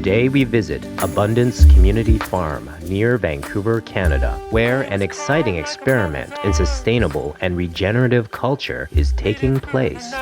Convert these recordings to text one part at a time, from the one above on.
Today we visit Abundance Community Farm near Vancouver, Canada, where an exciting experiment in sustainable and regenerative culture is taking place.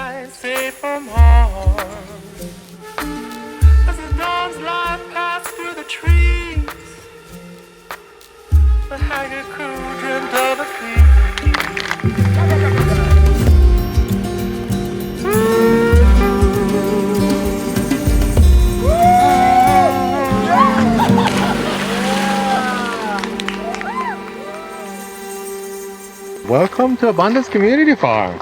Welcome to Abundance Community Farm.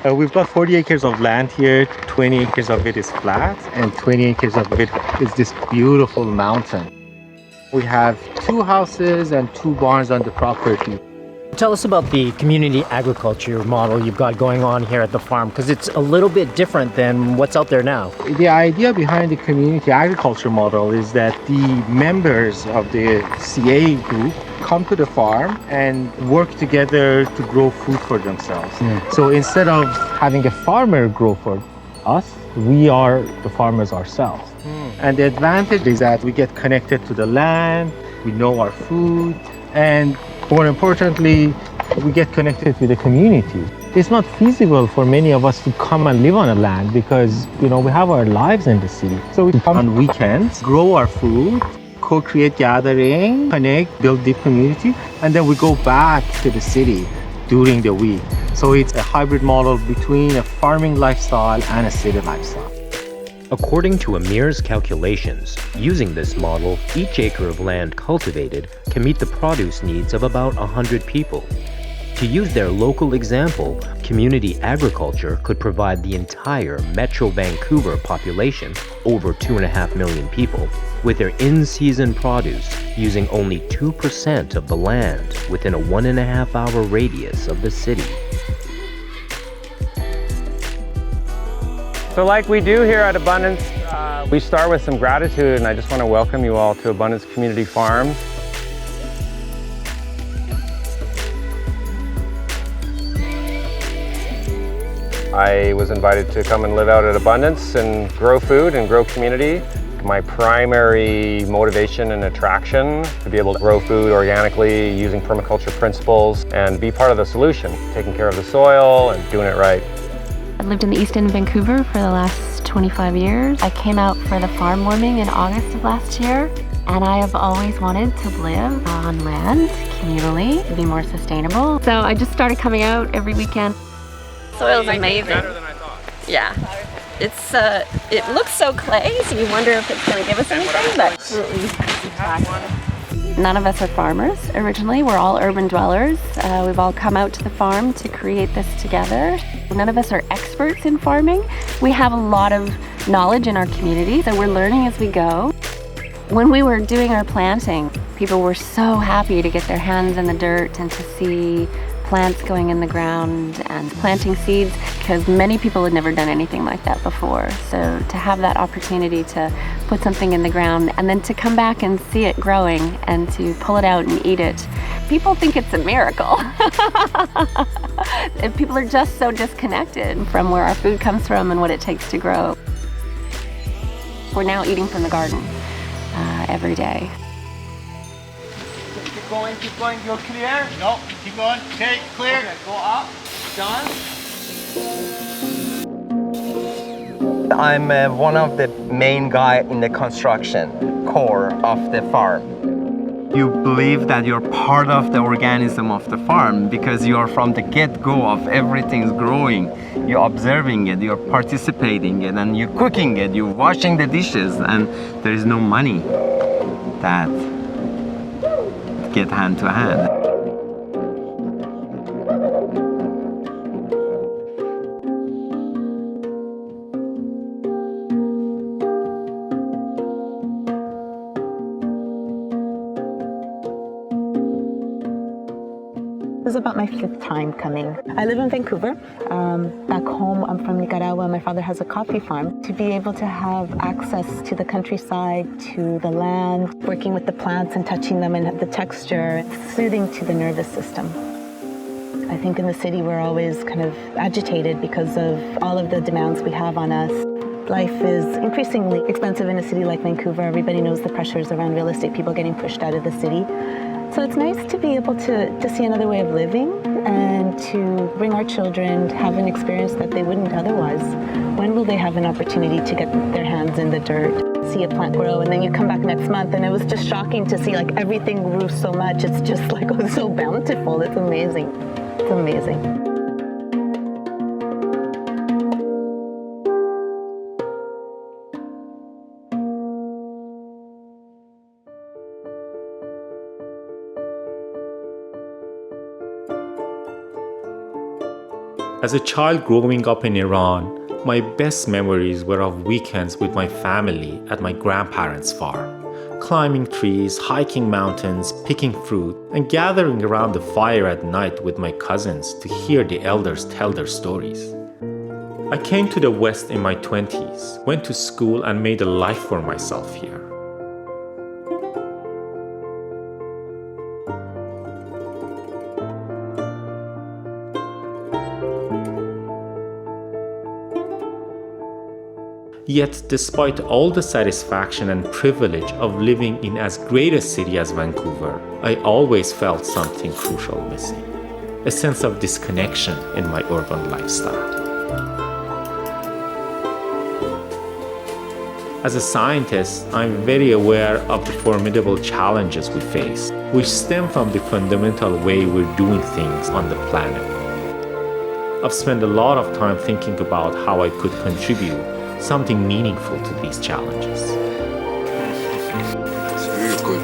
We've got 40 acres of land here. 20 acres of it is flat and 20 acres of it is this beautiful mountain. We have 2 houses and 2 barns on the property. Tell us about the community agriculture model you've got going on here at the farm, because it's a little bit different than what's out there now. The idea behind the community agriculture model is that the members of the CA group come to the farm and work together to grow food for themselves. So instead of having a farmer grow for us, we are the farmers ourselves. And the advantage is that we get connected to the land, we know our food, and more importantly, we get connected with the community. It's not feasible for many of us to come and live on a land because, we have our lives in the city. So we come on weekends, grow our food, co-create gathering, connect, build deep community, and then we go back to the city during the week. So it's a hybrid model between a farming lifestyle and a city lifestyle. According to Amir's calculations, using this model, each acre of land cultivated can meet the produce needs of about 100 people. To use their local example, community agriculture could provide the entire Metro Vancouver population, over 2.5 million people, with their in-season produce using only 2% of the land within a 1.5-hour radius of the city. So like we do here at Abundance, we start with some gratitude, and I just want to welcome you all to Abundance Community Farms. I was invited to come and live out at Abundance and grow food and grow community. My primary motivation and attraction to be able to grow food organically using permaculture principles and be part of the solution, taking care of the soil and doing it right. I've lived in the East End of Vancouver for the last 25 years. I came out for the farm warming in August of last year, and I have always wanted to live on land communally to be more sustainable. So I just started coming out every weekend. Soil's amazing. Better than I thought. Yeah. It looks so clay, so you wonder if it's going to give us anything, but absolutely. None of us are farmers originally. We're all urban dwellers. We've all come out to the farm to create this together. None of us are experts in farming. We have a lot of knowledge in our community, so we're learning as we go. When we were doing our planting, people were so happy to get their hands in the dirt and to see plants going in the ground and planting seeds, because many people had never done anything like that before. So to have that opportunity to put something in the ground and then to come back and see it growing and to pull it out and eat it, people think it's a miracle. And people are just so disconnected from where our food comes from and what it takes to grow. We're now eating from the garden every day. Keep going, you're clear? No, keep going. Okay, clear. Okay, go up, done. I'm one of the main guy in the construction core of the farm. You believe that you're part of the organism of the farm because you're from the get-go of everything's growing. You're observing it, you're participating in it, and you're cooking it, you're washing the dishes, and there is no money that get hand to hand. This is about my 5th time coming. I live in Vancouver. Back home, I'm from Nicaragua. My father has a coffee farm. To be able to have access to the countryside, to the land, working with the plants and touching them and the texture, it's soothing to the nervous system. I think in the city we're always kind of agitated because of all of the demands we have on us. Life is increasingly expensive in a city like Vancouver. Everybody knows the pressures around real estate, people getting pushed out of the city. So it's nice to be able to see another way of living and to bring our children to have an experience that they wouldn't otherwise. When will they have an opportunity to get their hands in the dirt, see a plant grow, and then you come back next month and it was just shocking to see like everything grew so much. It's just like it was so bountiful. It's amazing. It's amazing. As a child growing up in Iran, my best memories were of weekends with my family at my grandparents' farm, climbing trees, hiking mountains, picking fruit, and gathering around the fire at night with my cousins to hear the elders tell their stories. I came to the West in my 20s, went to school and made a life for myself here. Yet, despite all the satisfaction and privilege of living in as great a city as Vancouver, I always felt something crucial missing: a sense of disconnection in my urban lifestyle. As a scientist, I'm very aware of the formidable challenges we face, which stem from the fundamental way we're doing things on the planet. I've spent a lot of time thinking about how I could contribute something meaningful to these challenges. That's really good.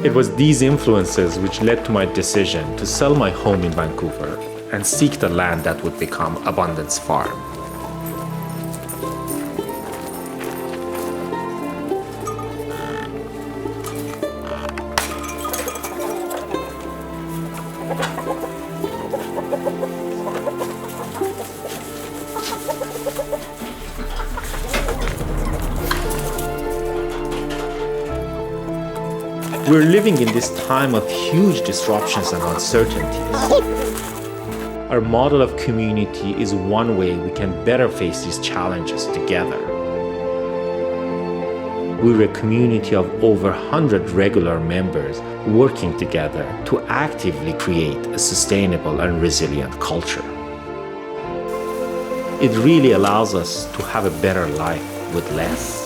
It was these influences which led to my decision to sell my home in Vancouver and seek the land that would become Abundance Farm. We're living in this time of huge disruptions and uncertainties. Our model of community is one way we can better face these challenges together. We're a community of over 100 regular members working together to actively create a sustainable and resilient culture. It really allows us to have a better life with less.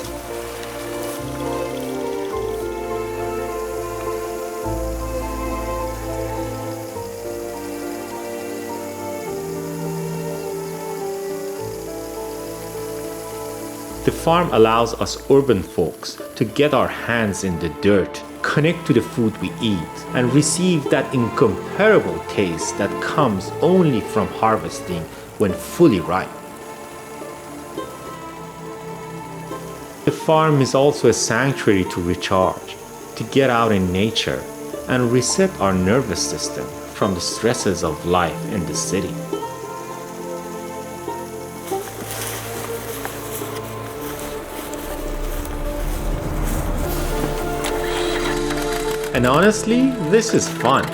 The farm allows us urban folks to get our hands in the dirt, connect to the food we eat, and receive that incomparable taste that comes only from harvesting when fully ripe. The farm is also a sanctuary to recharge, to get out in nature, and reset our nervous system from the stresses of life in the city. And honestly, this is fun.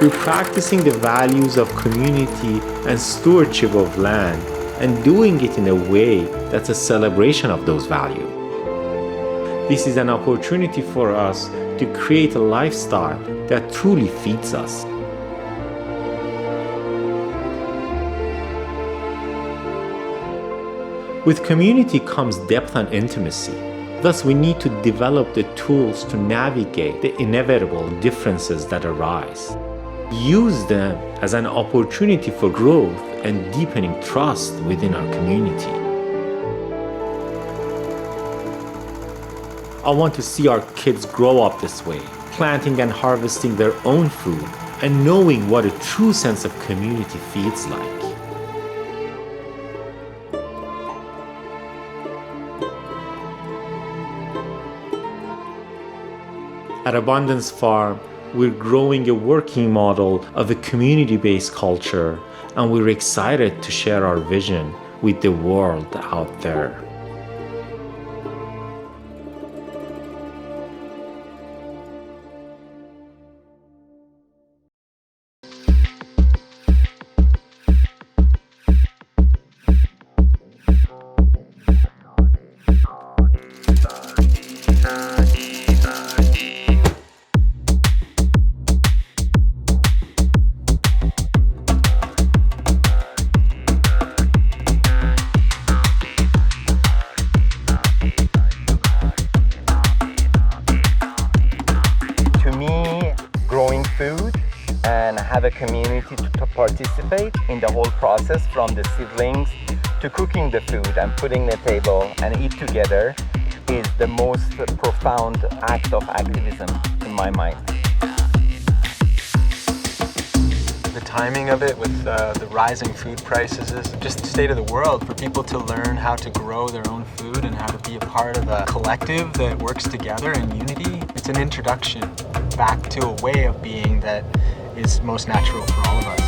We're practicing the values of community and stewardship of land and doing it in a way that's a celebration of those values. This is an opportunity for us to create a lifestyle that truly feeds us. With community comes depth and intimacy. Thus, we need to develop the tools to navigate the inevitable differences that arise. Use them as an opportunity for growth and deepening trust within our community. I want to see our kids grow up this way, planting and harvesting their own food and knowing what a true sense of community feels like. At Abundance Farm, we're growing a working model of a community-based culture, and we're excited to share our vision with the world out there. opportunity to participate in the whole process, from the seedlings to cooking the food and putting the table and eat together, is the most profound act of activism in my mind. The timing of it with the rising food prices is just the state of the world for people to learn how to grow their own food and how to be a part of a collective that works together in unity. It's an introduction back to a way of being that is most natural for all of us.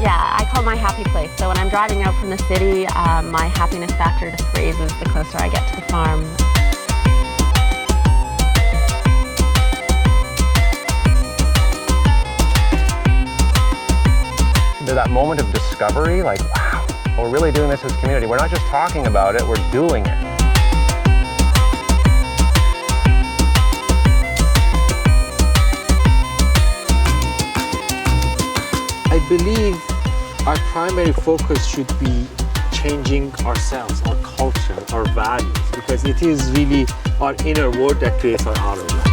Yeah, I call it my happy place. So when I'm driving out from the city, my happiness factor just raises the closer I get to the farm. That moment of discovery, like, wow, we're really doing this as a community. We're not just talking about it, we're doing it. I believe our primary focus should be changing ourselves, our culture, our values, because it is really our inner world that creates our outer world.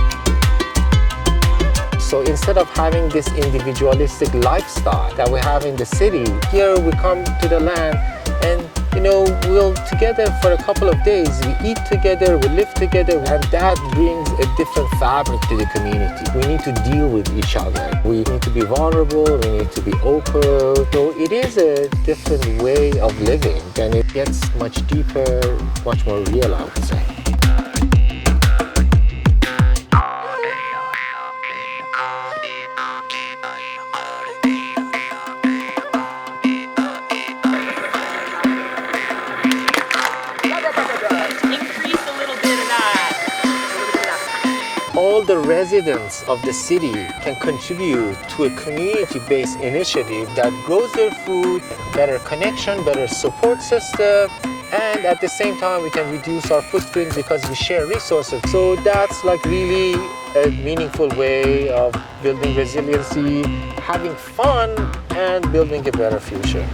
So instead of having this individualistic lifestyle that we have in the city, here we come to the land and, you know, we'll together for a couple of days, we eat together, we live together, and that brings a different fabric to the community. We need to deal with each other. We need to be vulnerable, we need to be open. So it is a different way of living, and it gets much deeper, much more real, I would say. All the residents of the city can contribute to a community-based initiative that grows their food, better connection, better support system, and at the same time we can reduce our footprint because we share resources. So that's like really a meaningful way of building resiliency, having fun, and building a better future.